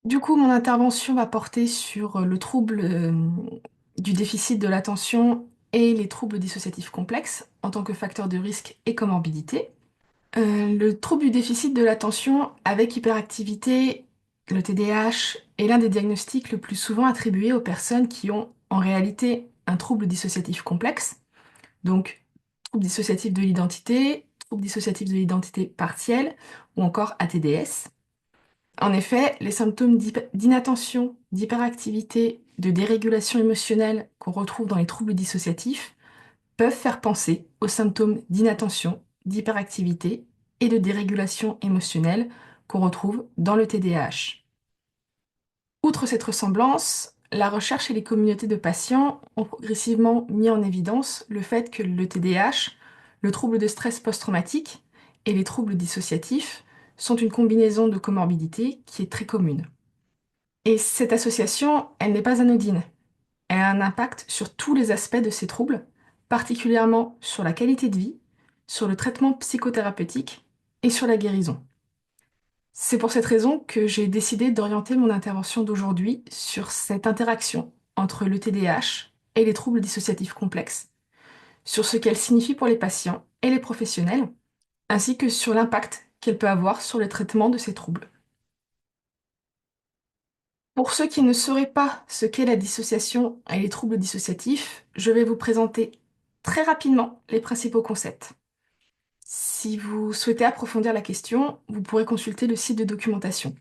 Du coup, mon intervention va porter sur le trouble du déficit de l'attention et les troubles dissociatifs complexes en tant que facteur de risque et comorbidité. Le trouble du déficit de l'attention avec hyperactivité, le TDAH, est l'un des diagnostics le plus souvent attribués aux personnes qui ont en réalité un trouble dissociatif complexe, donc trouble dissociatif de l'identité, trouble dissociatif de l'identité partielle ou encore ATDS. En effet, les symptômes d'inattention, d'hyperactivité, de dérégulation émotionnelle qu'on retrouve dans les troubles dissociatifs peuvent faire penser aux symptômes d'inattention, d'hyperactivité et de dérégulation émotionnelle qu'on retrouve dans le TDAH. Outre cette ressemblance, la recherche et les communautés de patients ont progressivement mis en évidence le fait que le TDAH, le trouble de stress post-traumatique et les troubles dissociatifs sont une combinaison de comorbidités qui est très commune. Et cette association, elle n'est pas anodine. Elle a un impact sur tous les aspects de ces troubles, particulièrement sur la qualité de vie, sur le traitement psychothérapeutique et sur la guérison. C'est pour cette raison que j'ai décidé d'orienter mon intervention d'aujourd'hui sur cette interaction entre le TDAH et les troubles dissociatifs complexes, sur ce qu'elle signifie pour les patients et les professionnels, ainsi que sur l'impact qu'elle peut avoir sur le traitement de ces troubles. Pour ceux qui ne sauraient pas ce qu'est la dissociation et les troubles dissociatifs, je vais vous présenter très rapidement les principaux concepts. Si vous souhaitez approfondir la question, vous pourrez consulter le site de documentation.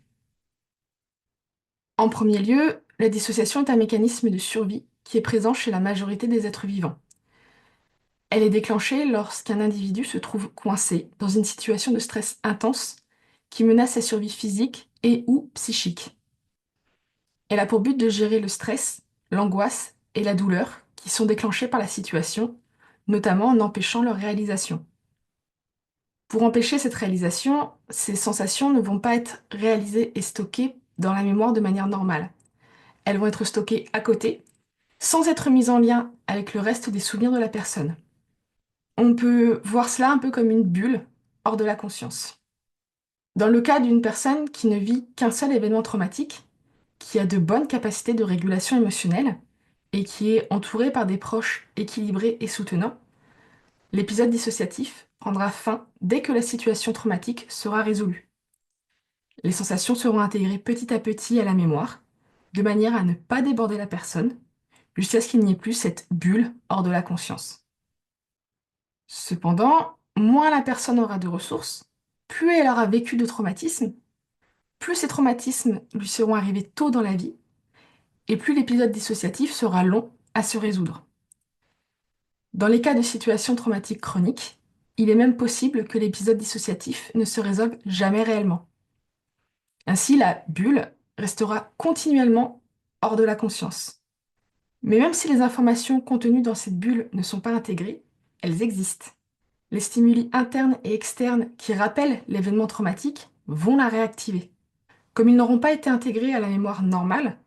En premier lieu, la dissociation est un mécanisme de survie qui est présent chez la majorité des êtres vivants. Elle est déclenchée lorsqu'un individu se trouve coincé dans une situation de stress intense qui menace sa survie physique et ou psychique. Elle a pour but de gérer le stress, l'angoisse et la douleur qui sont déclenchées par la situation, notamment en empêchant leur réalisation. Pour empêcher cette réalisation, ces sensations ne vont pas être réalisées et stockées dans la mémoire de manière normale. Elles vont être stockées à côté, sans être mises en lien avec le reste des souvenirs de la personne. On peut voir cela un peu comme une bulle hors de la conscience. Dans le cas d'une personne qui ne vit qu'un seul événement traumatique, qui a de bonnes capacités de régulation émotionnelle et qui est entourée par des proches équilibrés et soutenants, l'épisode dissociatif prendra fin dès que la situation traumatique sera résolue. Les sensations seront intégrées petit à petit à la mémoire, de manière à ne pas déborder la personne, jusqu'à ce qu'il n'y ait plus cette bulle hors de la conscience. Cependant, moins la personne aura de ressources, plus elle aura vécu de traumatismes, plus ces traumatismes lui seront arrivés tôt dans la vie, et plus l'épisode dissociatif sera long à se résoudre. Dans les cas de situations traumatiques chroniques, il est même possible que l'épisode dissociatif ne se résolve jamais réellement. Ainsi, la bulle restera continuellement hors de la conscience. Mais même si les informations contenues dans cette bulle ne sont pas intégrées, elles existent. Les stimuli internes et externes qui rappellent l'événement traumatique vont la réactiver. Comme ils n'auront pas été intégrés à la mémoire normale,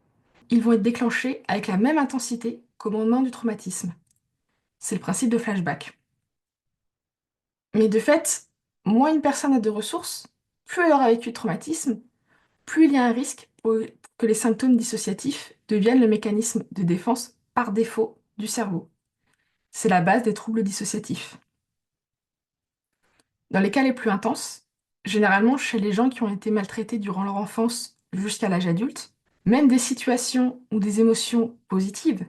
ils vont être déclenchés avec la même intensité qu'au moment du traumatisme. C'est le principe de flashback. Mais de fait, moins une personne a de ressources, plus elle aura vécu de traumatisme, plus il y a un risque pour que les symptômes dissociatifs deviennent le mécanisme de défense par défaut du cerveau. C'est la base des troubles dissociatifs. Dans les cas les plus intenses, généralement chez les gens qui ont été maltraités durant leur enfance jusqu'à l'âge adulte, même des situations ou des émotions positives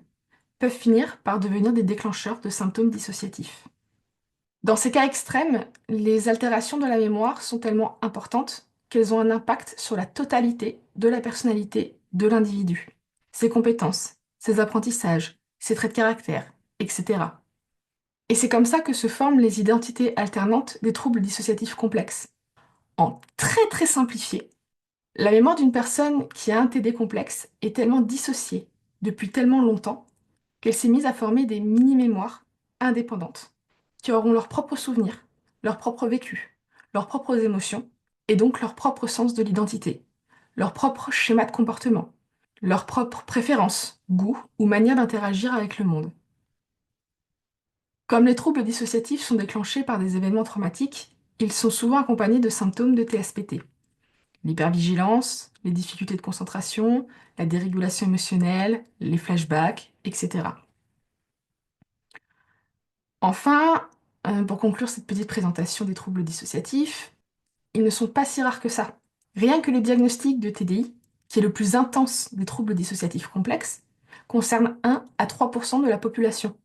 peuvent finir par devenir des déclencheurs de symptômes dissociatifs. Dans ces cas extrêmes, les altérations de la mémoire sont tellement importantes qu'elles ont un impact sur la totalité de la personnalité de l'individu, ses compétences, ses apprentissages, ses traits de caractère, etc. Et c'est comme ça que se forment les identités alternantes des troubles dissociatifs complexes. En très très simplifié, la mémoire d'une personne qui a un TD complexe est tellement dissociée depuis tellement longtemps qu'elle s'est mise à former des mini-mémoires indépendantes, qui auront leurs propres souvenirs, leur propre vécu, leurs propres émotions, et donc leur propre sens de l'identité, leur propre schéma de comportement, leurs propres préférences, goûts ou manière d'interagir avec le monde. Comme les troubles dissociatifs sont déclenchés par des événements traumatiques, ils sont souvent accompagnés de symptômes de TSPT. l'hypervigilance, les difficultés de concentration, la dérégulation émotionnelle, les flashbacks, etc. Enfin, pour conclure cette petite présentation des troubles dissociatifs, ils ne sont pas si rares que ça. Rien que le diagnostic de TDI, qui est le plus intense des troubles dissociatifs complexes, concerne 1 à 3% de la population.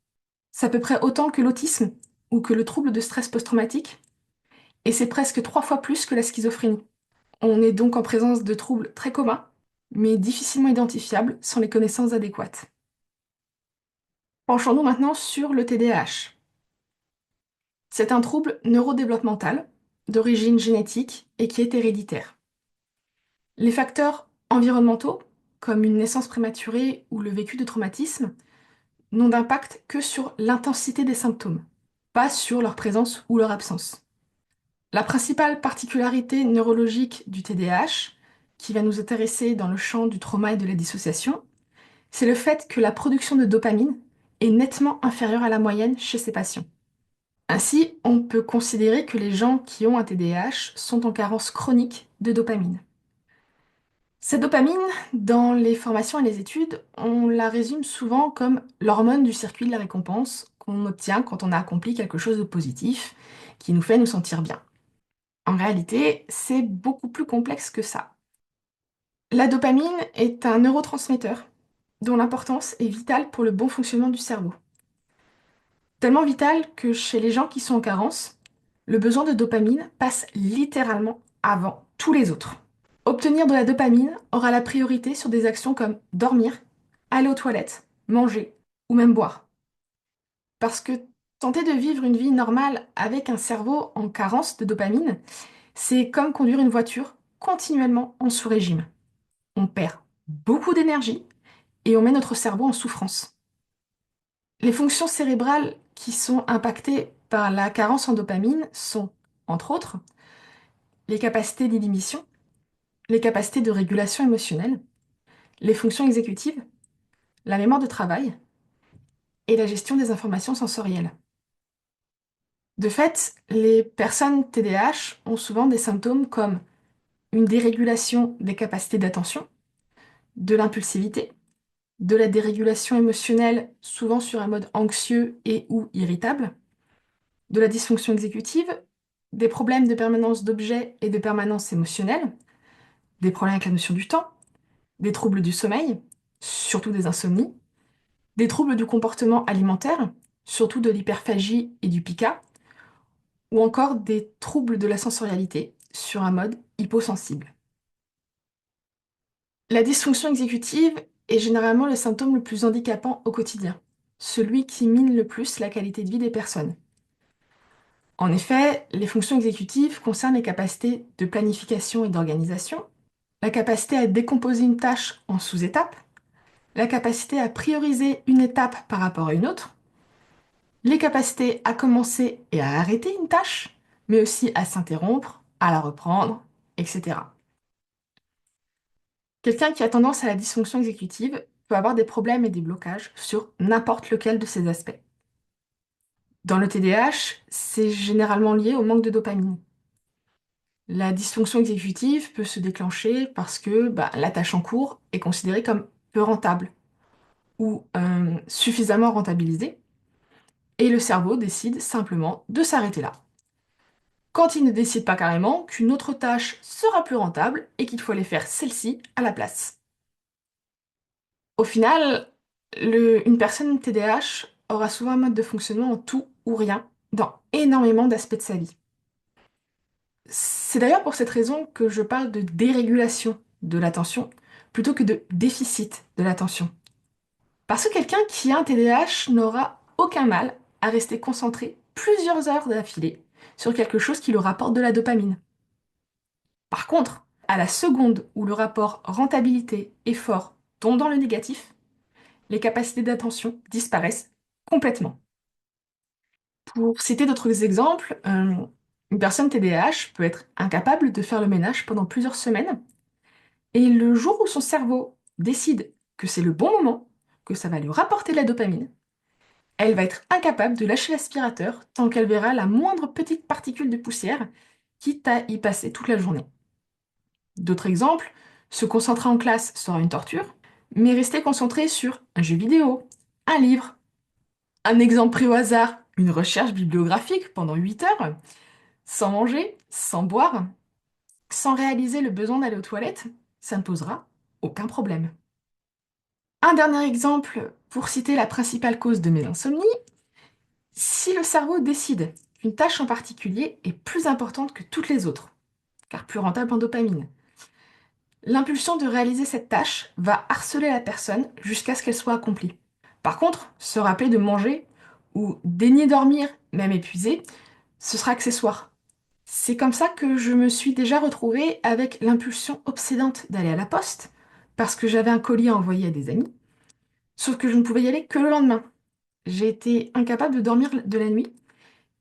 C'est à peu près autant que l'autisme ou que le trouble de stress post-traumatique, et c'est presque 3 fois plus que la schizophrénie. On est donc en présence de troubles très communs, mais difficilement identifiables sans les connaissances adéquates. Penchons-nous maintenant sur le TDAH. C'est un trouble neurodéveloppemental d'origine génétique et qui est héréditaire. Les facteurs environnementaux, comme une naissance prématurée ou le vécu de traumatisme, n'ont d'impact que sur l'intensité des symptômes, pas sur leur présence ou leur absence. La principale particularité neurologique du TDAH, qui va nous intéresser dans le champ du trauma et de la dissociation, c'est le fait que la production de dopamine est nettement inférieure à la moyenne chez ces patients. Ainsi, on peut considérer que les gens qui ont un TDAH sont en carence chronique de dopamine. Cette dopamine, dans les formations et les études, on la résume souvent comme l'hormone du circuit de la récompense qu'on obtient quand on a accompli quelque chose de positif, qui nous fait nous sentir bien. En réalité, c'est beaucoup plus complexe que ça. La dopamine est un neurotransmetteur dont l'importance est vitale pour le bon fonctionnement du cerveau. Tellement vitale que chez les gens qui sont en carence, le besoin de dopamine passe littéralement avant tous les autres. Obtenir de la dopamine aura la priorité sur des actions comme dormir, aller aux toilettes, manger ou même boire. Parce que tenter de vivre une vie normale avec un cerveau en carence de dopamine, c'est comme conduire une voiture continuellement en sous-régime. On perd beaucoup d'énergie et on met notre cerveau en souffrance. Les fonctions cérébrales qui sont impactées par la carence en dopamine sont, entre autres, les capacités d'inhibition, les capacités de régulation émotionnelle, les fonctions exécutives, la mémoire de travail et la gestion des informations sensorielles. De fait, les personnes TDAH ont souvent des symptômes comme une dérégulation des capacités d'attention, de l'impulsivité, de la dérégulation émotionnelle, souvent sur un mode anxieux et ou irritable, de la dysfonction exécutive, des problèmes de permanence d'objets et de permanence émotionnelle, des problèmes avec la notion du temps, des troubles du sommeil, surtout des insomnies, des troubles du comportement alimentaire, surtout de l'hyperphagie et du pica, ou encore des troubles de la sensorialité sur un mode hyposensible. La dysfonction exécutive est généralement le symptôme le plus handicapant au quotidien, celui qui mine le plus la qualité de vie des personnes. En effet, les fonctions exécutives concernent les capacités de planification et d'organisation, la capacité à décomposer une tâche en sous-étapes, la capacité à prioriser une étape par rapport à une autre, les capacités à commencer et à arrêter une tâche, mais aussi à s'interrompre, à la reprendre, etc. Quelqu'un qui a tendance à la dysfonction exécutive peut avoir des problèmes et des blocages sur n'importe lequel de ces aspects. Dans le TDAH, c'est généralement lié au manque de dopamine. La dysfonction exécutive peut se déclencher parce que la tâche en cours est considérée comme peu rentable ou suffisamment rentabilisée, et le cerveau décide simplement de s'arrêter là. Quand il ne décide pas carrément qu'une autre tâche sera plus rentable et qu'il faut aller faire celle-ci à la place. Au final, une personne TDAH aura souvent un mode de fonctionnement en tout ou rien dans énormément d'aspects de sa vie. C'est d'ailleurs pour cette raison que je parle de dérégulation de l'attention plutôt que de déficit de l'attention. Parce que quelqu'un qui a un TDAH n'aura aucun mal à rester concentré plusieurs heures d'affilée sur quelque chose qui lui rapporte de la dopamine. Par contre, à la seconde où le rapport rentabilité-effort tombe dans le négatif, les capacités d'attention disparaissent complètement. Pour citer d'autres exemples, une personne TDAH peut être incapable de faire le ménage pendant plusieurs semaines, et le jour où son cerveau décide que c'est le bon moment, que ça va lui rapporter de la dopamine, elle va être incapable de lâcher l'aspirateur tant qu'elle verra la moindre petite particule de poussière, quitte à y passer toute la journée. D'autres exemples, se concentrer en classe sera une torture, mais rester concentré sur un jeu vidéo, un livre, un exemple pris au hasard, une recherche bibliographique pendant 8 heures, sans manger, sans boire, sans réaliser le besoin d'aller aux toilettes, ça ne posera aucun problème. Un dernier exemple pour citer la principale cause de mes insomnies, si le cerveau décide qu'une tâche en particulier est plus importante que toutes les autres, car plus rentable en dopamine, l'impulsion de réaliser cette tâche va harceler la personne jusqu'à ce qu'elle soit accomplie. Par contre, se rappeler de manger ou daigner dormir, même épuisé, ce sera accessoire. C'est comme ça que je me suis déjà retrouvée avec l'impulsion obsédante d'aller à la poste, parce que j'avais un colis à envoyer à des amis, sauf que je ne pouvais y aller que le lendemain. J'ai été incapable de dormir de la nuit,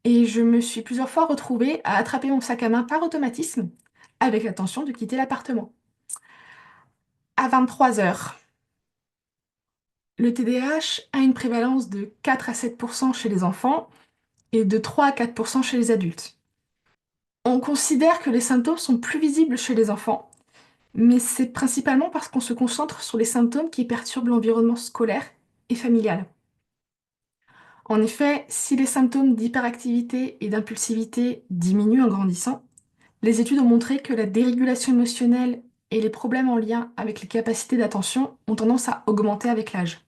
et je me suis plusieurs fois retrouvée à attraper mon sac à main par automatisme, avec l'intention de quitter l'appartement. À 23 heures, le TDAH a une prévalence de 4 à 7% chez les enfants et de 3 à 4% chez les adultes. On considère que les symptômes sont plus visibles chez les enfants, mais c'est principalement parce qu'on se concentre sur les symptômes qui perturbent l'environnement scolaire et familial. En effet, si les symptômes d'hyperactivité et d'impulsivité diminuent en grandissant, les études ont montré que la dérégulation émotionnelle et les problèmes en lien avec les capacités d'attention ont tendance à augmenter avec l'âge.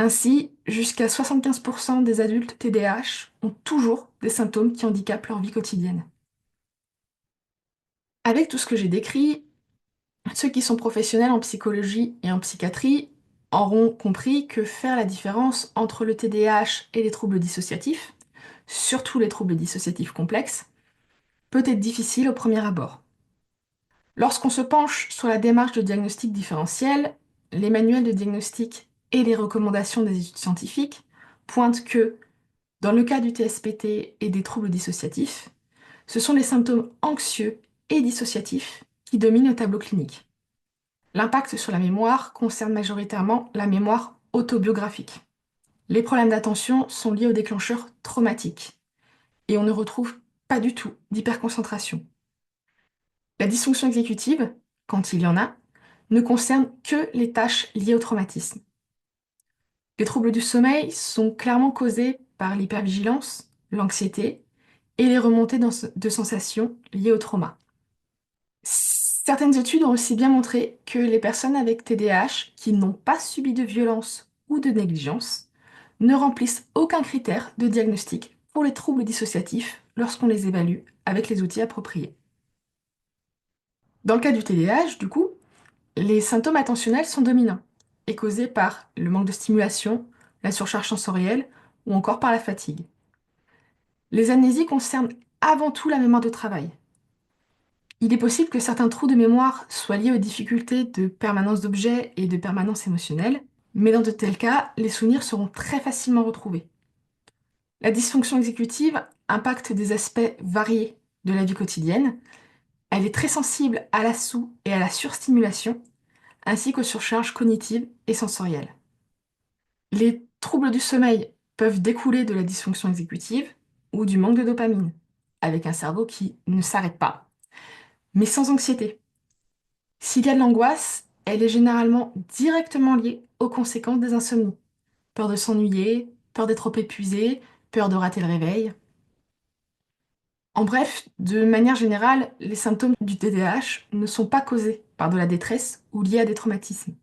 Ainsi, jusqu'à 75% des adultes TDAH ont toujours des symptômes qui handicapent leur vie quotidienne. Avec tout ce que j'ai décrit, ceux qui sont professionnels en psychologie et en psychiatrie auront compris que faire la différence entre le TDAH et les troubles dissociatifs, surtout les troubles dissociatifs complexes, peut être difficile au premier abord. Lorsqu'on se penche sur la démarche de diagnostic différentiel, les manuels de diagnostic et les recommandations des études scientifiques pointent que, dans le cas du TSPT et des troubles dissociatifs, ce sont les symptômes anxieux et dissociatifs qui dominent le tableau clinique. L'impact sur la mémoire concerne majoritairement la mémoire autobiographique. Les problèmes d'attention sont liés aux déclencheurs traumatiques et on ne retrouve pas du tout d'hyperconcentration. La dysfonction exécutive, quand il y en a, ne concerne que les tâches liées au traumatisme. Les troubles du sommeil sont clairement causés par l'hypervigilance, l'anxiété et les remontées de sensations liées au trauma. Certaines études ont aussi bien montré que les personnes avec TDAH qui n'ont pas subi de violence ou de négligence ne remplissent aucun critère de diagnostic pour les troubles dissociatifs lorsqu'on les évalue avec les outils appropriés. Dans le cas du TDAH, du coup, les symptômes attentionnels sont dominants et causés par le manque de stimulation, la surcharge sensorielle ou encore par la fatigue. Les amnésies concernent avant tout la mémoire de travail. Il est possible que certains trous de mémoire soient liés aux difficultés de permanence d'objets et de permanence émotionnelle, mais dans de tels cas, les souvenirs seront très facilement retrouvés. La dysfonction exécutive impacte des aspects variés de la vie quotidienne. Elle est très sensible à la sous- et à la surstimulation, ainsi qu'aux surcharges cognitives et sensorielles. Les troubles du sommeil peuvent découler de la dysfonction exécutive ou du manque de dopamine, avec un cerveau qui ne s'arrête pas, mais sans anxiété. S'il y a de l'angoisse, elle est généralement directement liée aux conséquences des insomnies. Peur de s'ennuyer, peur d'être trop épuisé, peur de rater le réveil. En bref, de manière générale, les symptômes du TDAH ne sont pas causés par de la détresse ou liés à des traumatismes.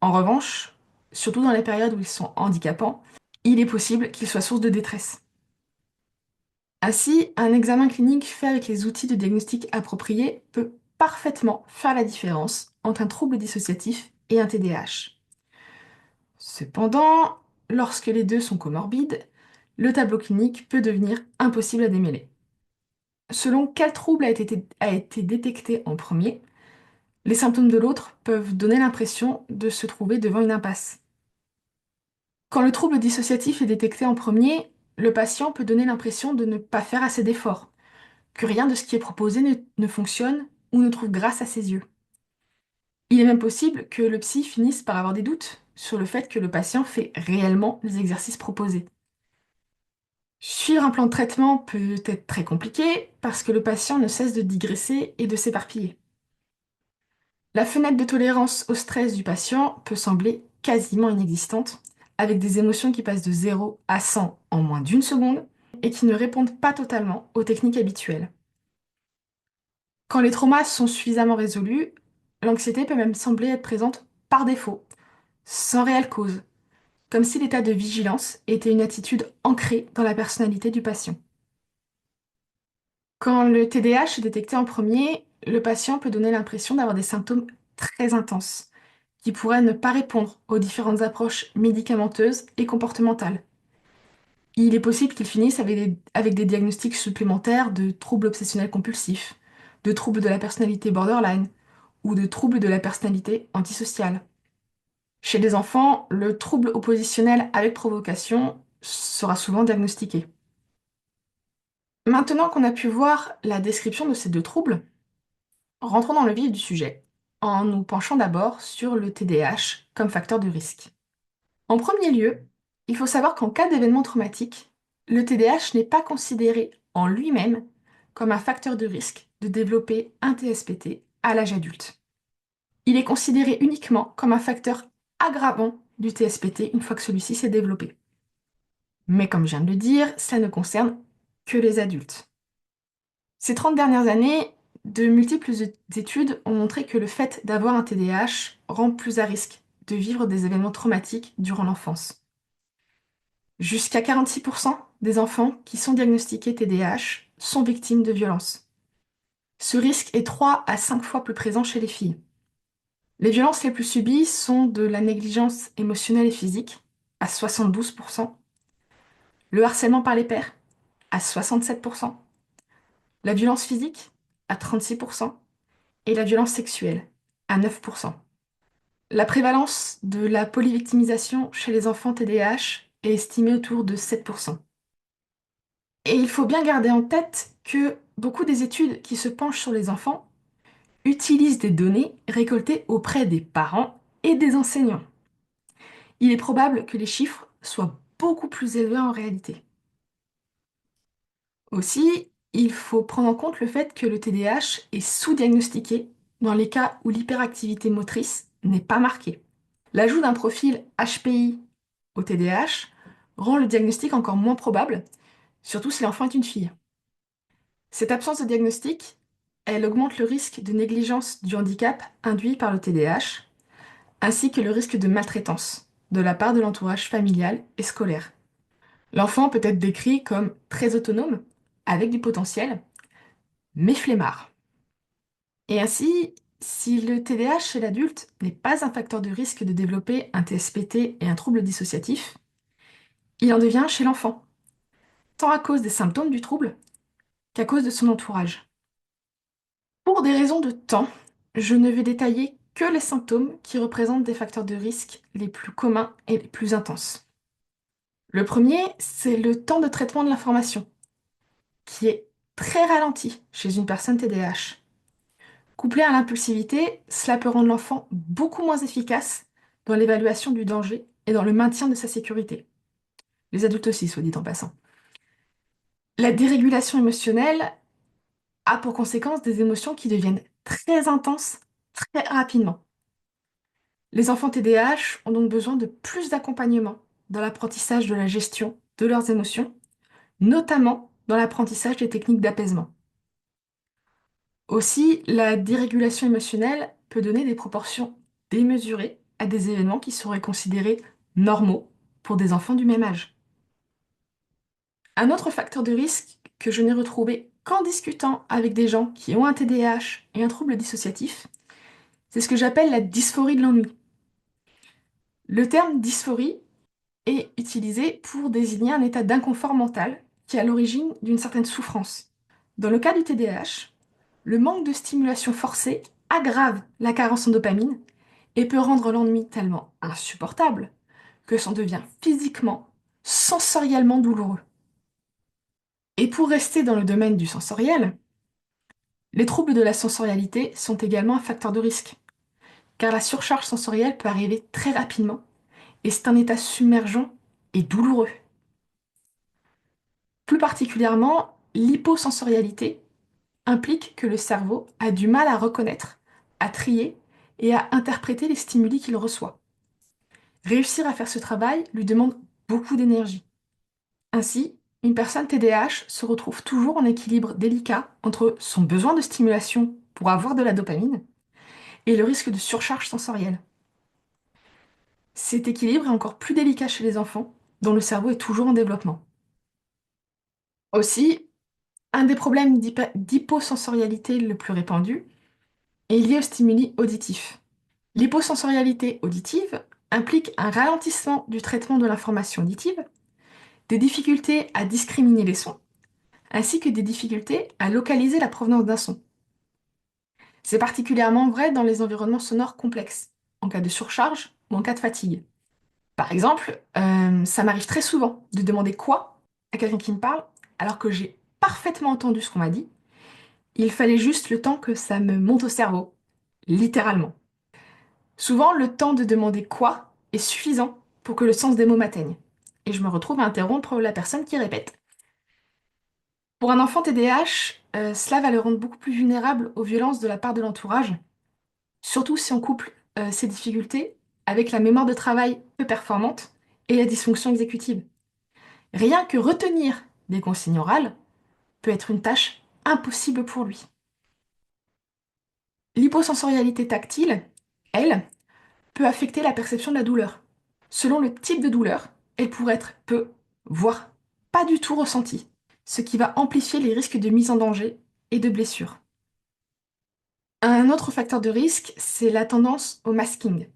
En revanche, surtout dans les périodes où ils sont handicapants, il est possible qu'ils soient source de détresse. Ainsi, un examen clinique fait avec les outils de diagnostic appropriés peut parfaitement faire la différence entre un trouble dissociatif et un TDAH. Cependant, lorsque les deux sont comorbides, le tableau clinique peut devenir impossible à démêler. Selon quel trouble a été détecté en premier, les symptômes de l'autre peuvent donner l'impression de se trouver devant une impasse. Quand le trouble dissociatif est détecté en premier, le patient peut donner l'impression de ne pas faire assez d'efforts, que rien de ce qui est proposé ne fonctionne ou ne trouve grâce à ses yeux. Il est même possible que le psy finisse par avoir des doutes sur le fait que le patient fait réellement les exercices proposés. Suivre un plan de traitement peut être très compliqué parce que le patient ne cesse de digresser et de s'éparpiller. La fenêtre de tolérance au stress du patient peut sembler quasiment inexistante, avec des émotions qui passent de 0 à 100 en moins d'une seconde et qui ne répondent pas totalement aux techniques habituelles. Quand les traumas sont suffisamment résolus, l'anxiété peut même sembler être présente par défaut, sans réelle cause, comme si l'état de vigilance était une attitude ancrée dans la personnalité du patient. Quand le TDAH est détecté en premier, le patient peut donner l'impression d'avoir des symptômes très intenses, qui pourraient ne pas répondre aux différentes approches médicamenteuses et comportementales. Il est possible qu'il finisse avec des diagnostics supplémentaires de troubles obsessionnels compulsifs, de troubles de la personnalité borderline ou de troubles de la personnalité antisociale. Chez les enfants, le trouble oppositionnel avec provocation sera souvent diagnostiqué. Maintenant qu'on a pu voir la description de ces deux troubles, rentrons dans le vif du sujet, en nous penchant d'abord sur le TDAH comme facteur de risque. En premier lieu, il faut savoir qu'en cas d'événement traumatique, le TDAH n'est pas considéré en lui-même comme un facteur de risque de développer un TSPT à l'âge adulte. Il est considéré uniquement comme un facteur aggravant du TSPT une fois que celui-ci s'est développé. Mais comme je viens de le dire, ça ne concerne que les adultes. Ces 30 dernières années, de multiples études ont montré que le fait d'avoir un TDAH rend plus à risque de vivre des événements traumatiques durant l'enfance. Jusqu'à 46% des enfants qui sont diagnostiqués TDAH sont victimes de violences. Ce risque est 3 à 5 fois plus présent chez les filles. Les violences les plus subies sont de la négligence émotionnelle et physique, à 72%, le harcèlement par les pairs, à 67%, la violence physique, à 36%, et la violence sexuelle, à 9%. La prévalence de la polyvictimisation chez les enfants TDAH est estimée autour de 7%. Et il faut bien garder en tête que beaucoup des études qui se penchent sur les enfants utilisent des données récoltées auprès des parents et des enseignants. Il est probable que les chiffres soient beaucoup plus élevés en réalité. Aussi, il faut prendre en compte le fait que le TDAH est sous-diagnostiqué dans les cas où l'hyperactivité motrice n'est pas marquée. L'ajout d'un profil HPI au TDAH rend le diagnostic encore moins probable, surtout si l'enfant est une fille. Cette absence de diagnostic, elle augmente le risque de négligence du handicap induit par le TDAH, ainsi que le risque de maltraitance de la part de l'entourage familial et scolaire. L'enfant peut être décrit comme très autonome, avec du potentiel, mais flemmard. Et ainsi, si le TDAH chez l'adulte n'est pas un facteur de risque de développer un TSPT et un trouble dissociatif, il en devient chez l'enfant, tant à cause des symptômes du trouble qu'à cause de son entourage. Pour des raisons de temps, je ne vais détailler que les symptômes qui représentent des facteurs de risque les plus communs et les plus intenses. Le premier, c'est le temps de traitement de l'information, qui est très ralenti chez une personne TDAH. Couplé à l'impulsivité, cela peut rendre l'enfant beaucoup moins efficace dans l'évaluation du danger et dans le maintien de sa sécurité. Les adultes aussi, soit dit en passant. La dérégulation émotionnelle a pour conséquence des émotions qui deviennent très intenses très rapidement. Les enfants TDAH ont donc besoin de plus d'accompagnement dans l'apprentissage de la gestion de leurs émotions, notamment dans l'apprentissage des techniques d'apaisement. Aussi, la dérégulation émotionnelle peut donner des proportions démesurées à des événements qui seraient considérés normaux pour des enfants du même âge. Un autre facteur de risque que je n'ai retrouvé qu'en discutant avec des gens qui ont un TDAH et un trouble dissociatif, c'est ce que j'appelle la dysphorie de l'ennui. Le terme dysphorie est utilisé pour désigner un état d'inconfort mental qui est à l'origine d'une certaine souffrance. Dans le cas du TDAH, le manque de stimulation forcée aggrave la carence en dopamine et peut rendre l'ennui tellement insupportable que c'en devient physiquement, sensoriellement douloureux. Et pour rester dans le domaine du sensoriel, les troubles de la sensorialité sont également un facteur de risque, car la surcharge sensorielle peut arriver très rapidement et c'est un état submergent et douloureux. Plus particulièrement, l'hyposensorialité implique que le cerveau a du mal à reconnaître, à trier et à interpréter les stimuli qu'il reçoit. Réussir à faire ce travail lui demande beaucoup d'énergie. Ainsi, une personne TDAH se retrouve toujours en équilibre délicat entre son besoin de stimulation pour avoir de la dopamine et le risque de surcharge sensorielle. Cet équilibre est encore plus délicat chez les enfants, dont le cerveau est toujours en développement. Aussi, un des problèmes d'hyposensorialité le plus répandu est lié aux stimuli auditifs. L'hyposensorialité auditive implique un ralentissement du traitement de l'information auditive, des difficultés à discriminer les sons, ainsi que des difficultés à localiser la provenance d'un son. C'est particulièrement vrai dans les environnements sonores complexes, en cas de surcharge ou en cas de fatigue. Par exemple, ça m'arrive très souvent de demander quoi à quelqu'un qui me parle, alors que j'ai parfaitement entendu ce qu'on m'a dit. Il fallait juste le temps que ça me monte au cerveau, littéralement. Souvent, le temps de demander quoi est suffisant pour que le sens des mots m'atteigne. Et je me retrouve à interrompre la personne qui répète. Pour un enfant TDAH, cela va le rendre beaucoup plus vulnérable aux violences de la part de l'entourage, surtout si on couple ces difficultés avec la mémoire de travail peu performante et la dysfonction exécutive. Rien que retenir des consignes orales peut être une tâche impossible pour lui. L'hyposensorialité tactile, elle, peut affecter la perception de la douleur. Selon le type de douleur, elle pourrait être peu, voire pas du tout ressentie, ce qui va amplifier les risques de mise en danger et de blessures. Un autre facteur de risque, c'est la tendance au masking.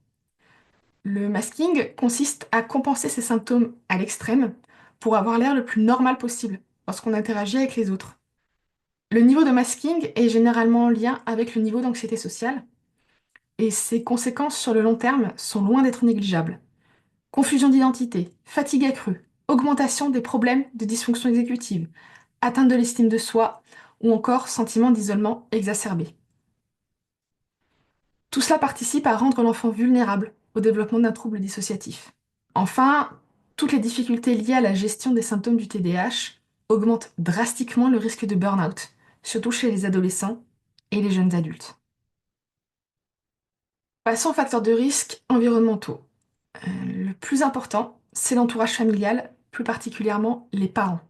Le masking consiste à compenser ses symptômes à l'extrême pour avoir l'air le plus normal possible lorsqu'on interagit avec les autres. Le niveau de masking est généralement en lien avec le niveau d'anxiété sociale et ses conséquences sur le long terme sont loin d'être négligeables. Confusion d'identité, fatigue accrue, augmentation des problèmes de dysfonction exécutive, atteinte de l'estime de soi ou encore sentiment d'isolement exacerbé. Tout cela participe à rendre l'enfant vulnérable au développement d'un trouble dissociatif. Enfin, toutes les difficultés liées à la gestion des symptômes du TDAH augmentent drastiquement le risque de burn-out, surtout chez les adolescents et les jeunes adultes. Passons aux facteurs de risque environnementaux. Le plus important, c'est l'entourage familial, plus particulièrement les parents.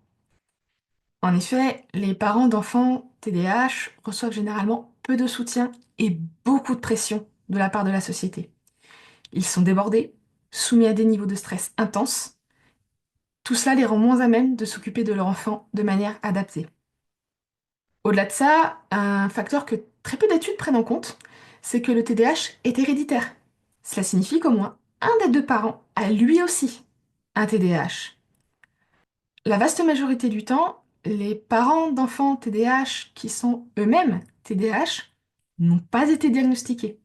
En effet, les parents d'enfants TDAH reçoivent généralement peu de soutien et beaucoup de pression de la part de la société. Ils sont débordés, soumis à des niveaux de stress intenses. Tout cela les rend moins à même de s'occuper de leur enfant de manière adaptée. Au-delà de ça, un facteur que très peu d'études prennent en compte, c'est que le TDAH est héréditaire. Cela signifie qu'au moins un des deux parents a lui aussi un TDAH. La vaste majorité du temps, les parents d'enfants TDAH qui sont eux-mêmes TDAH n'ont pas été diagnostiqués.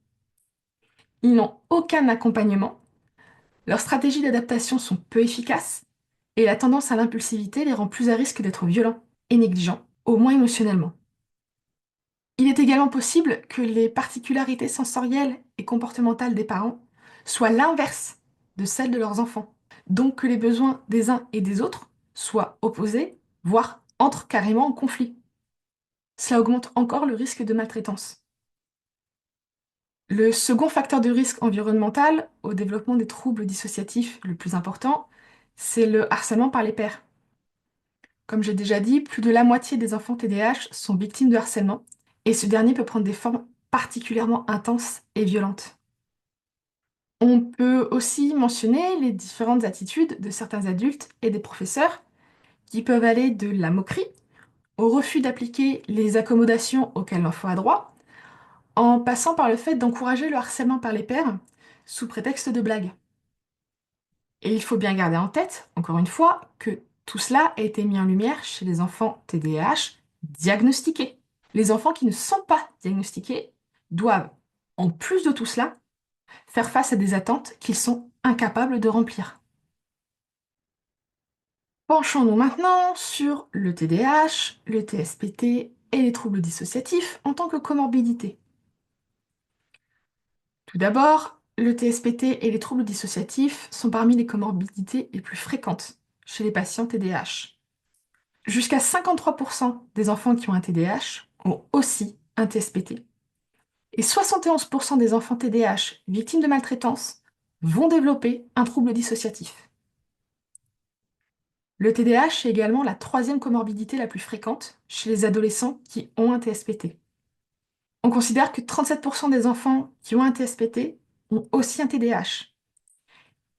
Ils n'ont aucun accompagnement, leurs stratégies d'adaptation sont peu efficaces et la tendance à l'impulsivité les rend plus à risque d'être violents et négligents, au moins émotionnellement. Il est également possible que les particularités sensorielles et comportementales des parents soient l'inverse de celles de leurs enfants, donc que les besoins des uns et des autres soient opposés, voire entrent carrément en conflit. Cela augmente encore le risque de maltraitance. Le second facteur de risque environnemental au développement des troubles dissociatifs le plus important, c'est le harcèlement par les pairs. Comme j'ai déjà dit, plus de la moitié des enfants TDAH sont victimes de harcèlement, et ce dernier peut prendre des formes particulièrement intenses et violentes. On peut aussi mentionner les différentes attitudes de certains adultes et des professeurs qui peuvent aller de la moquerie au refus d'appliquer les accommodations auxquelles l'enfant a droit, en passant par le fait d'encourager le harcèlement par les pairs sous prétexte de blagues. Et il faut bien garder en tête, encore une fois, que tout cela a été mis en lumière chez les enfants TDAH diagnostiqués. Les enfants qui ne sont pas diagnostiqués doivent, en plus de tout cela, faire face à des attentes qu'ils sont incapables de remplir. Penchons-nous maintenant sur le TDAH, le TSPT et les troubles dissociatifs en tant que comorbidité. Tout d'abord, le TSPT et les troubles dissociatifs sont parmi les comorbidités les plus fréquentes chez les patients TDAH. Jusqu'à 53% des enfants qui ont un TDAH ont aussi un TSPT. Et 71% des enfants TDAH victimes de maltraitance vont développer un trouble dissociatif. Le TDAH est également la troisième comorbidité la plus fréquente chez les adolescents qui ont un TSPT. On considère que 37% des enfants qui ont un TSPT ont aussi un TDAH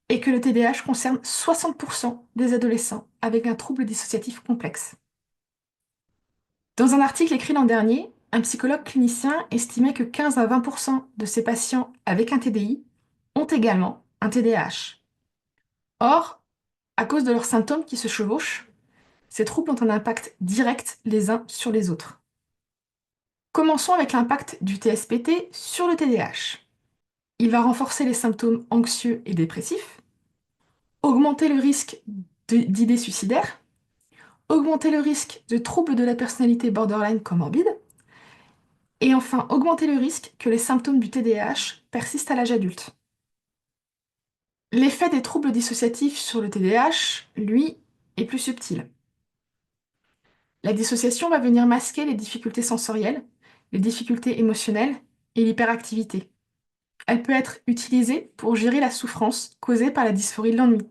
et que le TDAH concerne 60% des adolescents avec un trouble dissociatif complexe. Dans un article écrit l'an dernier, un psychologue clinicien estimait que 15 à 20% de ces patients avec un TDI ont également un TDAH. Or, à cause de leurs symptômes qui se chevauchent, ces troubles ont un impact direct les uns sur les autres. Commençons avec l'impact du TSPT sur le TDAH. Il va renforcer les symptômes anxieux et dépressifs, augmenter le risque d'idées suicidaires, augmenter le risque de troubles de la personnalité borderline comorbide, et enfin augmenter le risque que les symptômes du TDAH persistent à l'âge adulte. L'effet des troubles dissociatifs sur le TDAH, lui, est plus subtil. La dissociation va venir masquer les difficultés sensorielles, les difficultés émotionnelles et l'hyperactivité. Elle peut être utilisée pour gérer la souffrance causée par la dysphorie de l'ennui.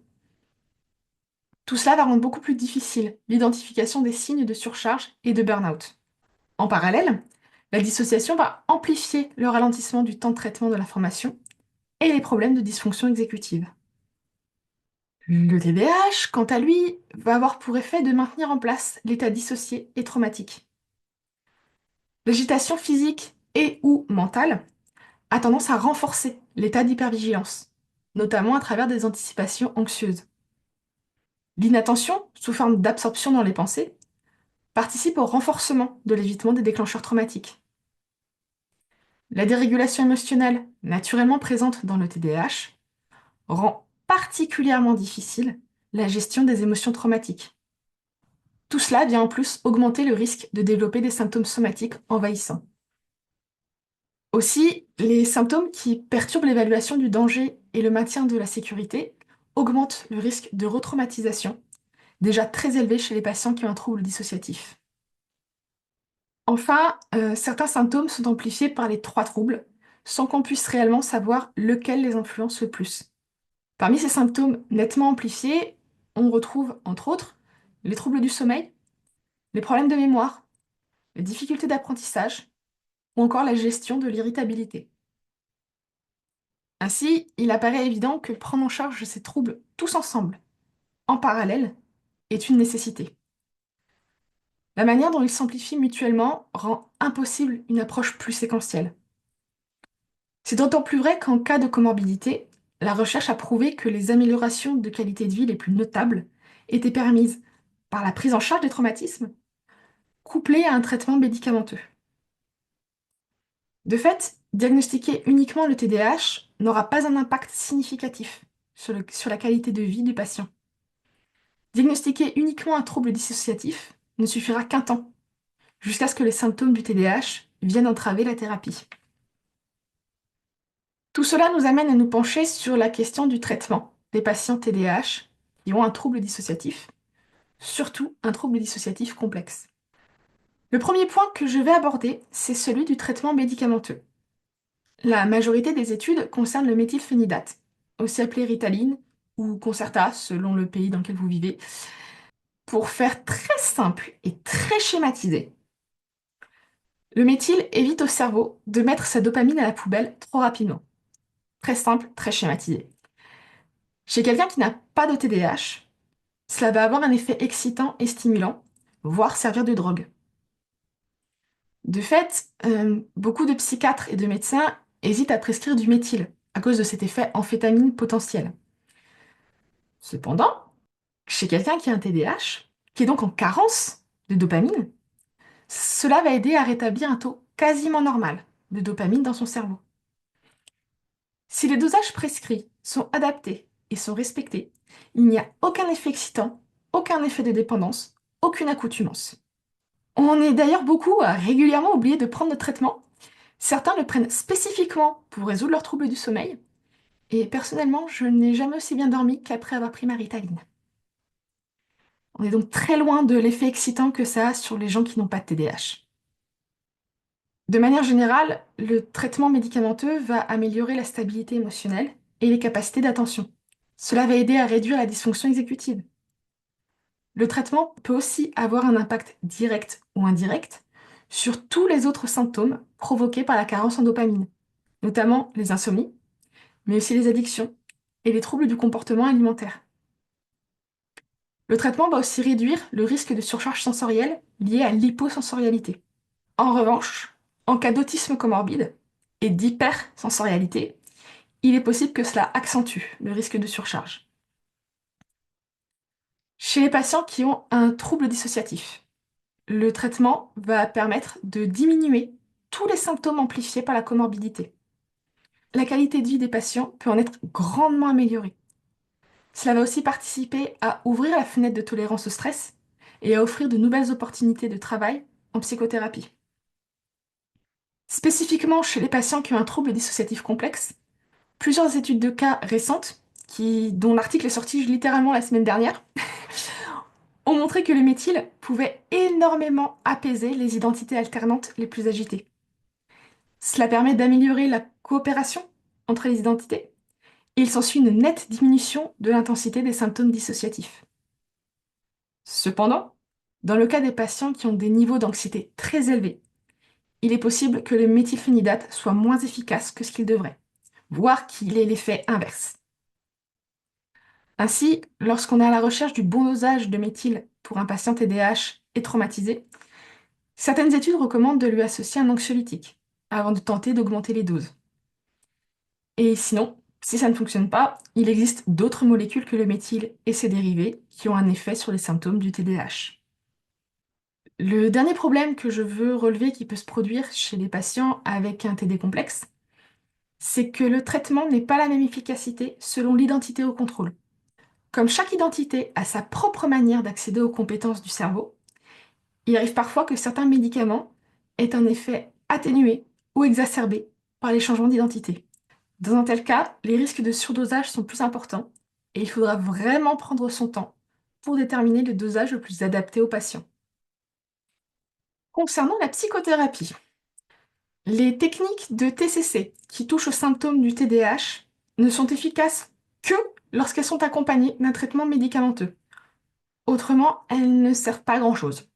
Tout cela va rendre beaucoup plus difficile l'identification des signes de surcharge et de burn-out. En parallèle, la dissociation va amplifier le ralentissement du temps de traitement de l'information et les problèmes de dysfonction exécutive. Le TDAH, quant à lui, va avoir pour effet de maintenir en place l'état dissocié et traumatique. L'agitation physique et/ou mentale a tendance à renforcer l'état d'hypervigilance, notamment à travers des anticipations anxieuses. L'inattention, sous forme d'absorption dans les pensées, participe au renforcement de l'évitement des déclencheurs traumatiques. La dérégulation émotionnelle, naturellement présente dans le TDAH, rend particulièrement difficile la gestion des émotions traumatiques. Tout cela vient en plus augmenter le risque de développer des symptômes somatiques envahissants. Aussi, les symptômes qui perturbent l'évaluation du danger et le maintien de la sécurité augmentent le risque de retraumatisation, déjà très élevé chez les patients qui ont un trouble dissociatif. Enfin, certains symptômes sont amplifiés par les trois troubles, sans qu'on puisse réellement savoir lequel les influence le plus. Parmi ces symptômes nettement amplifiés, on retrouve, entre autres, les troubles du sommeil, les problèmes de mémoire, les difficultés d'apprentissage ou encore la gestion de l'irritabilité. Ainsi, il apparaît évident que prendre en charge ces troubles tous ensemble, en parallèle, est une nécessité. La manière dont ils s'amplifient mutuellement rend impossible une approche plus séquentielle. C'est d'autant plus vrai qu'en cas de comorbidité, la recherche a prouvé que les améliorations de qualité de vie les plus notables étaient permises par la prise en charge des traumatismes, couplée à un traitement médicamenteux. De fait, diagnostiquer uniquement le TDAH n'aura pas un impact significatif sur la qualité de vie du patient. Diagnostiquer uniquement un trouble dissociatif ne suffira qu'un temps, jusqu'à ce que les symptômes du TDAH viennent entraver la thérapie. Tout cela nous amène à nous pencher sur la question du traitement des patients TDAH qui ont un trouble dissociatif, surtout un trouble dissociatif complexe. Le premier point que je vais aborder, c'est celui du traitement médicamenteux. La majorité des études concernent le méthylphénidate, aussi appelé Ritaline ou Concerta selon le pays dans lequel vous vivez. Pour faire très simple et très schématisé, le méthyle évite au cerveau de mettre sa dopamine à la poubelle trop rapidement. Très simple, très schématisé. Chez quelqu'un qui n'a pas de TDAH, cela va avoir un effet excitant et stimulant, voire servir de drogue. De fait, beaucoup de psychiatres et de médecins hésitent à prescrire du méthyle à cause de cet effet amphétamine potentiel. Cependant, chez quelqu'un qui a un TDAH, qui est donc en carence de dopamine, cela va aider à rétablir un taux quasiment normal de dopamine dans son cerveau. Si les dosages prescrits sont adaptés et sont respectés, il n'y a aucun effet excitant, aucun effet de dépendance, aucune accoutumance. On est d'ailleurs beaucoup à régulièrement oublier de prendre notre traitement. Certains le prennent spécifiquement pour résoudre leurs troubles du sommeil, et personnellement, je n'ai jamais aussi bien dormi qu'après avoir pris ma Ritaline. On est donc très loin de l'effet excitant que ça a sur les gens qui n'ont pas de TDAH. De manière générale, le traitement médicamenteux va améliorer la stabilité émotionnelle et les capacités d'attention. Cela va aider à réduire la dysfonction exécutive. Le traitement peut aussi avoir un impact direct ou indirect sur tous les autres symptômes provoqués par la carence en dopamine, notamment les insomnies, mais aussi les addictions et les troubles du comportement alimentaire. Le traitement va aussi réduire le risque de surcharge sensorielle liée à l'hyposensorialité. En revanche, en cas d'autisme comorbide et d'hypersensorialité, il est possible que cela accentue le risque de surcharge. Chez les patients qui ont un trouble dissociatif, le traitement va permettre de diminuer tous les symptômes amplifiés par la comorbidité. La qualité de vie des patients peut en être grandement améliorée. Cela va aussi participer à ouvrir la fenêtre de tolérance au stress et à offrir de nouvelles opportunités de travail en psychothérapie. Spécifiquement chez les patients qui ont un trouble dissociatif complexe, plusieurs études de cas récentes, dont l'article est sorti littéralement la semaine dernière, ont montré que le méthyle pouvait énormément apaiser les identités alternantes les plus agitées. Cela permet d'améliorer la coopération entre les identités et il s'ensuit une nette diminution de l'intensité des symptômes dissociatifs. Cependant, dans le cas des patients qui ont des niveaux d'anxiété très élevés, il est possible que le méthylphénidate soit moins efficace que ce qu'il devrait, voire qu'il ait l'effet inverse. Ainsi, lorsqu'on est à la recherche du bon dosage de méthyle pour un patient TDAH et traumatisé, certaines études recommandent de lui associer un anxiolytique avant de tenter d'augmenter les doses. Et sinon, si ça ne fonctionne pas, il existe d'autres molécules que le méthyle et ses dérivés qui ont un effet sur les symptômes du TDAH. Le dernier problème que je veux relever qui peut se produire chez les patients avec un TD complexe, c'est que le traitement n'est pas la même efficacité selon l'identité au contrôle. Comme chaque identité a sa propre manière d'accéder aux compétences du cerveau, il arrive parfois que certains médicaments aient un effet atténué ou exacerbé par les changements d'identité. Dans un tel cas, les risques de surdosage sont plus importants et il faudra vraiment prendre son temps pour déterminer le dosage le plus adapté au patient. Concernant la psychothérapie, les techniques de TCC qui touchent aux symptômes du TDAH ne sont efficaces que lorsqu'elles sont accompagnées d'un traitement médicamenteux. Autrement, elles ne servent pas à grand-chose.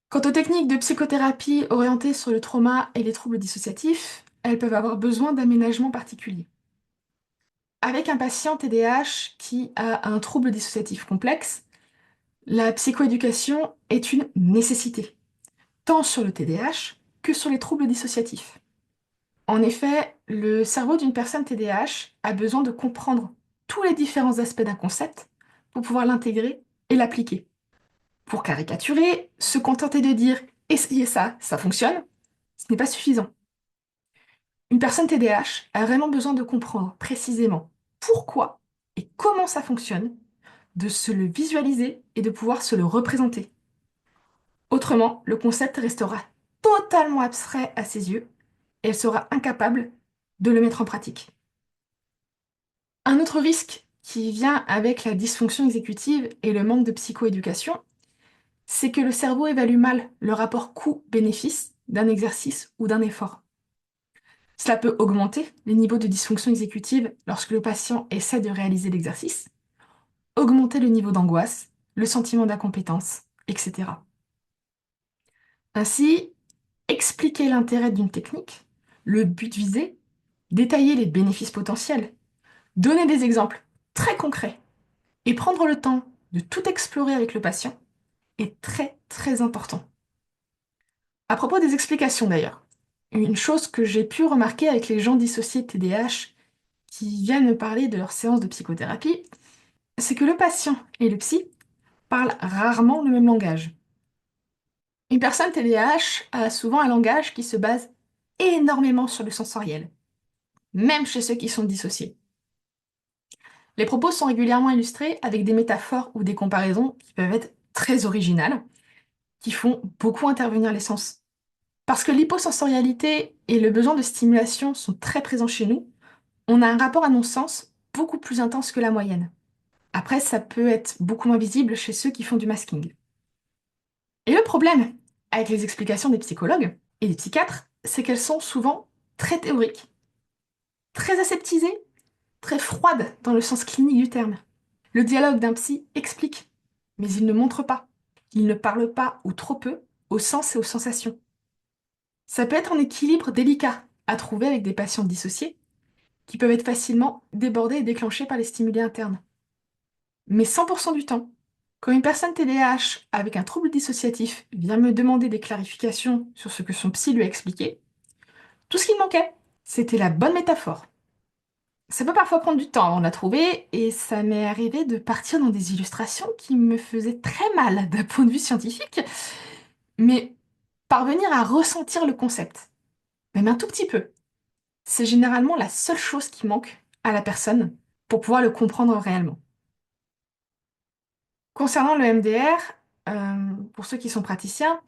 Quant aux techniques de psychothérapie orientées sur le trauma et les troubles dissociatifs, elles peuvent avoir besoin d'aménagements particuliers. Avec un patient TDAH qui a un trouble dissociatif complexe, la psychoéducation est une nécessité, tant sur le TDAH que sur les troubles dissociatifs. En effet, le cerveau d'une personne TDAH a besoin de comprendre tous les différents aspects d'un concept pour pouvoir l'intégrer et l'appliquer. Pour caricaturer, se contenter de dire essayez ça, ça fonctionne, ce n'est pas suffisant. Une personne TDAH a vraiment besoin de comprendre précisément pourquoi et comment ça fonctionne, de se le visualiser et de pouvoir se le représenter. Autrement, le concept restera totalement abstrait à ses yeux et elle sera incapable de le mettre en pratique. Un autre risque qui vient avec la dysfonction exécutive et le manque de psychoéducation, c'est que le cerveau évalue mal le rapport coût-bénéfice d'un exercice ou d'un effort. Cela peut augmenter les niveaux de dysfonction exécutive lorsque le patient essaie de réaliser l'exercice, augmenter le niveau d'angoisse, le sentiment d'incompétence, etc. Ainsi, expliquer l'intérêt d'une technique, le but visé, détailler les bénéfices potentiels, donner des exemples très concrets et prendre le temps de tout explorer avec le patient est très très important. À propos des explications d'ailleurs, une chose que j'ai pu remarquer avec les gens dissociés de TDAH qui viennent me parler de leur séance de psychothérapie, c'est que le patient et le psy parlent rarement le même langage. Une personne TDAH a souvent un langage qui se base énormément sur le sensoriel, même chez ceux qui sont dissociés. Les propos sont régulièrement illustrés avec des métaphores ou des comparaisons qui peuvent être très originales, qui font beaucoup intervenir les sens. Parce que l'hyposensorialité et le besoin de stimulation sont très présents chez nous, on a un rapport à nos sens beaucoup plus intense que la moyenne. Après, ça peut être beaucoup moins visible chez ceux qui font du masking. Et le problème avec les explications des psychologues et des psychiatres, c'est qu'elles sont souvent très théoriques, très aseptisées, très froides dans le sens clinique du terme. Le dialogue d'un psy explique, mais il ne montre pas. Il ne parle pas, ou trop peu, aux sens et aux sensations. Ça peut être un équilibre délicat à trouver avec des patients dissociés qui peuvent être facilement débordés et déclenchés par les stimuli internes. Mais 100% du temps, quand une personne TDAH avec un trouble dissociatif vient me demander des clarifications sur ce que son psy lui a expliqué, tout ce qu'il manquait, c'était la bonne métaphore. Ça peut parfois prendre du temps avant de la trouver, et ça m'est arrivé de partir dans des illustrations qui me faisaient très mal d'un point de vue scientifique, mais parvenir à ressentir le concept, même un tout petit peu, c'est généralement la seule chose qui manque à la personne pour pouvoir le comprendre réellement. Concernant le MDR, pour ceux qui sont praticiens,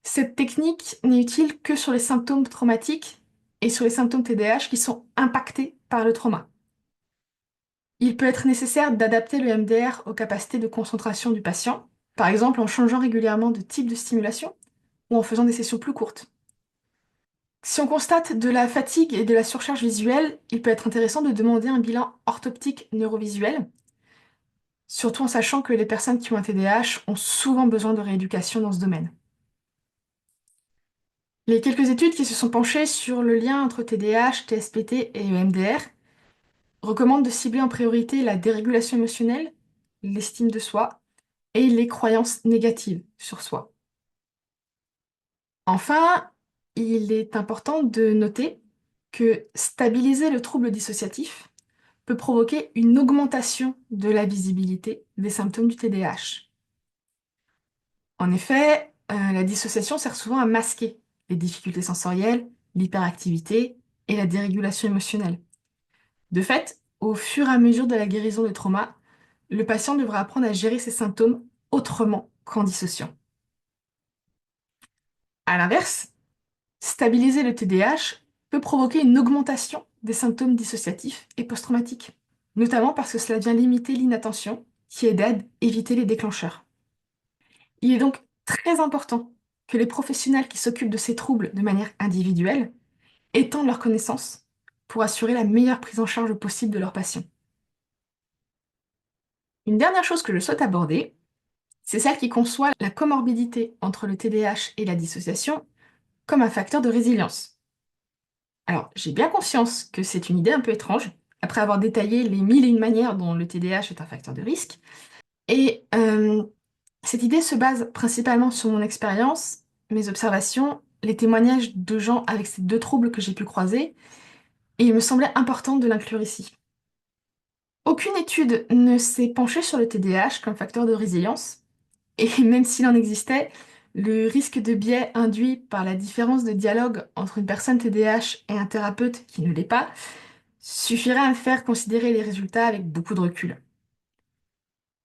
cette technique n'est utile que sur les symptômes traumatiques et sur les symptômes TDAH qui sont impactés par le trauma. Il peut être nécessaire d'adapter le MDR aux capacités de concentration du patient, par exemple en changeant régulièrement de type de stimulation ou en faisant des sessions plus courtes. Si on constate de la fatigue et de la surcharge visuelle, il peut être intéressant de demander un bilan orthoptique neurovisuel, surtout en sachant que les personnes qui ont un TDAH ont souvent besoin de rééducation dans ce domaine. Les quelques études qui se sont penchées sur le lien entre TDAH, TSPT et EMDR recommandent de cibler en priorité la dérégulation émotionnelle, l'estime de soi et les croyances négatives sur soi. Enfin, il est important de noter que stabiliser le trouble dissociatif peut provoquer une augmentation de la visibilité des symptômes du TDAH. En effet, la dissociation sert souvent à masquer les difficultés sensorielles, l'hyperactivité et la dérégulation émotionnelle. De fait, au fur et à mesure de la guérison des traumas, le patient devra apprendre à gérer ses symptômes autrement qu'en dissociant. À l'inverse, stabiliser le TDAH peut provoquer une augmentation des symptômes dissociatifs et post-traumatiques, notamment parce que cela vient limiter l'inattention, qui aide à éviter les déclencheurs. Il est donc très important que les professionnels qui s'occupent de ces troubles de manière individuelle étendent leurs connaissances pour assurer la meilleure prise en charge possible de leurs patients. Une dernière chose que je souhaite aborder, c'est celle qui conçoit la comorbidité entre le TDAH et la dissociation comme un facteur de résilience. Alors, j'ai bien conscience que c'est une idée un peu étrange, après avoir détaillé les mille et une manières dont le TDAH est un facteur de risque. Et cette idée se base principalement sur mon expérience, mes observations, les témoignages de gens avec ces deux troubles que j'ai pu croiser, et il me semblait important de l'inclure ici. Aucune étude ne s'est penchée sur le TDAH comme facteur de résilience, et même s'il en existait, le risque de biais induit par la différence de dialogue entre une personne TDAH et un thérapeute qui ne l'est pas suffirait à me faire considérer les résultats avec beaucoup de recul.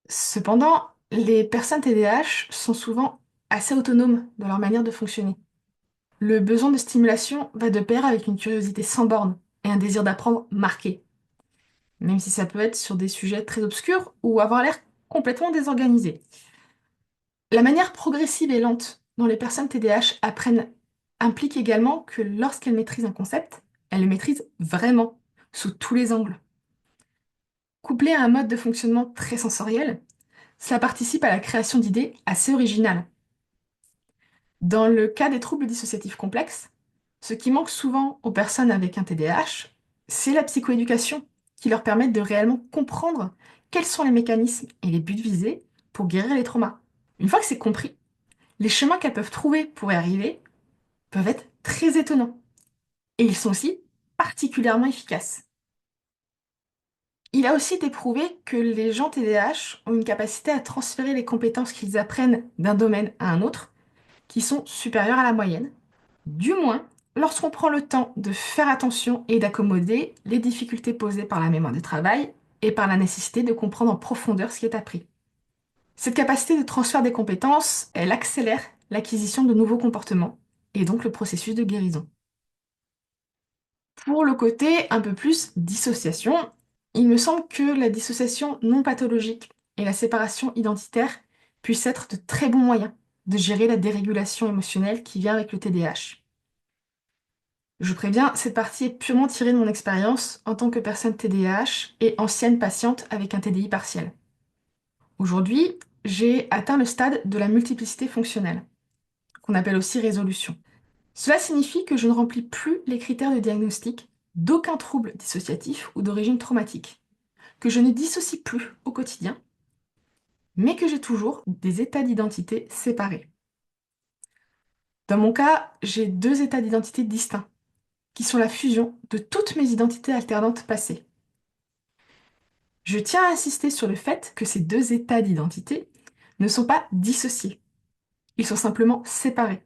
Cependant, les personnes TDAH sont souvent assez autonomes dans leur manière de fonctionner. Le besoin de stimulation va de pair avec une curiosité sans borne et un désir d'apprendre marqué, même si ça peut être sur des sujets très obscurs ou avoir l'air complètement désorganisé. La manière progressive et lente dont les personnes TDAH apprennent implique également que lorsqu'elles maîtrisent un concept, elles le maîtrisent vraiment, sous tous les angles. Couplé à un mode de fonctionnement très sensoriel, cela participe à la création d'idées assez originales. Dans le cas des troubles dissociatifs complexes, ce qui manque souvent aux personnes avec un TDAH, c'est la psychoéducation qui leur permet de réellement comprendre quels sont les mécanismes et les buts visés pour guérir les traumas. Une fois que c'est compris, les chemins qu'elles peuvent trouver pour y arriver peuvent être très étonnants. Et ils sont aussi particulièrement efficaces. Il a aussi été prouvé que les gens TDAH ont une capacité à transférer les compétences qu'ils apprennent d'un domaine à un autre qui sont supérieures à la moyenne, du moins lorsqu'on prend le temps de faire attention et d'accommoder les difficultés posées par la mémoire de travail et par la nécessité de comprendre en profondeur ce qui est appris. Cette capacité de transfert des compétences, elle accélère l'acquisition de nouveaux comportements et donc le processus de guérison. Pour le côté un peu plus dissociation, il me semble que la dissociation non pathologique et la séparation identitaire puissent être de très bons moyens de gérer la dérégulation émotionnelle qui vient avec le TDAH. Je préviens, cette partie est purement tirée de mon expérience en tant que personne TDAH et ancienne patiente avec un TDI partiel. Aujourd'hui, j'ai atteint le stade de la multiplicité fonctionnelle, qu'on appelle aussi résolution. Cela signifie que je ne remplis plus les critères de diagnostic d'aucun trouble dissociatif ou d'origine traumatique, que je ne dissocie plus au quotidien, mais que j'ai toujours des états d'identité séparés. Dans mon cas, j'ai deux états d'identité distincts, qui sont la fusion de toutes mes identités alternantes passées. Je tiens à insister sur le fait que ces deux états d'identité ne sont pas dissociés, ils sont simplement séparés.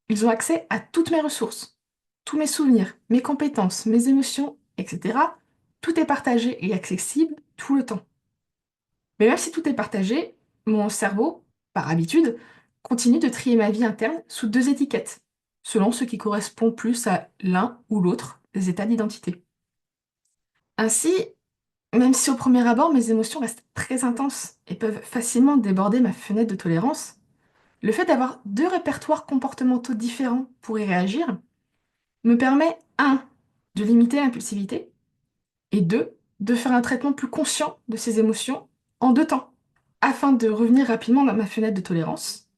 Ils ont accès à toutes mes ressources, tous mes souvenirs, mes compétences, mes émotions, etc. Tout est partagé et accessible tout le temps. Mais même si tout est partagé, mon cerveau, par habitude, continue de trier ma vie interne sous deux étiquettes, selon ce qui correspond plus à l'un ou l'autre des états d'identité. Ainsi, même si au premier abord mes émotions restent très intenses et peuvent facilement déborder ma fenêtre de tolérance, le fait d'avoir deux répertoires comportementaux différents pour y réagir me permet, un, de limiter l'impulsivité, et deux, de faire un traitement plus conscient de ces émotions en deux temps, afin de revenir rapidement dans ma fenêtre de tolérance.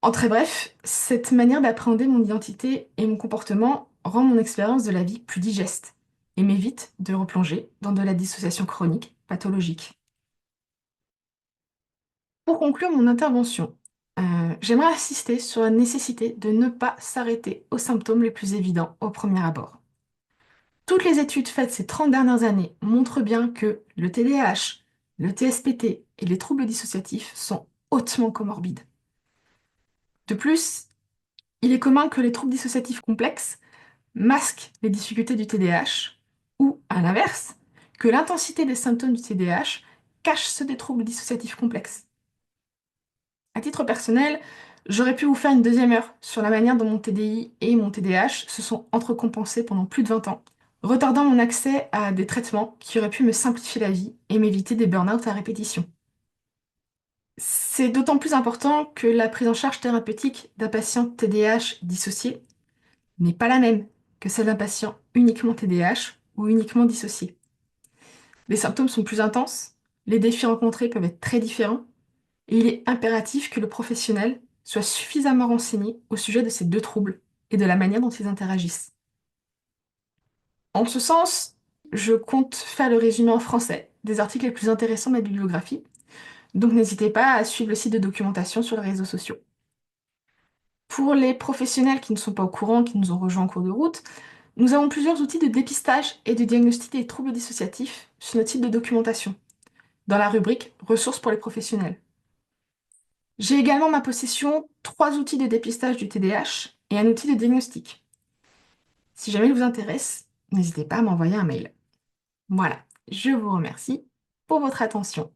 En très bref, cette manière d'appréhender mon identité et mon comportement rend mon expérience de la vie plus digeste et m'évite de replonger dans de la dissociation chronique pathologique. Pour conclure mon intervention, j'aimerais insister sur la nécessité de ne pas s'arrêter aux symptômes les plus évidents au premier abord. Toutes les études faites ces 30 dernières années montrent bien que le TDAH, le TSPT et les troubles dissociatifs sont hautement comorbides. De plus, il est commun que les troubles dissociatifs complexes masquent les difficultés du TDAH ou, à l'inverse, que l'intensité des symptômes du TDAH cache ceux des troubles dissociatifs complexes. À titre personnel, j'aurais pu vous faire une deuxième heure sur la manière dont mon TDI et mon TDAH se sont entrecompensés pendant plus de 20 ans, retardant mon accès à des traitements qui auraient pu me simplifier la vie et m'éviter des burn-out à répétition. C'est d'autant plus important que la prise en charge thérapeutique d'un patient TDAH dissocié n'est pas la même que celle d'un patient uniquement TDAH ou uniquement dissocié. Les symptômes sont plus intenses, les défis rencontrés peuvent être très différents, et il est impératif que le professionnel soit suffisamment renseigné au sujet de ces deux troubles et de la manière dont ils interagissent. En ce sens, je compte faire le résumé en français des articles les plus intéressants de ma bibliographie, donc n'hésitez pas à suivre le site de documentation sur les réseaux sociaux. Pour les professionnels qui ne sont pas au courant, qui nous ont rejoints en cours de route, nous avons plusieurs outils de dépistage et de diagnostic des troubles dissociatifs sur notre site de documentation, dans la rubrique Ressources pour les professionnels. J'ai également en ma possession 3 outils de dépistage du TDAH et un outil de diagnostic. Si jamais il vous intéresse, n'hésitez pas à m'envoyer un mail. Voilà, je vous remercie pour votre attention.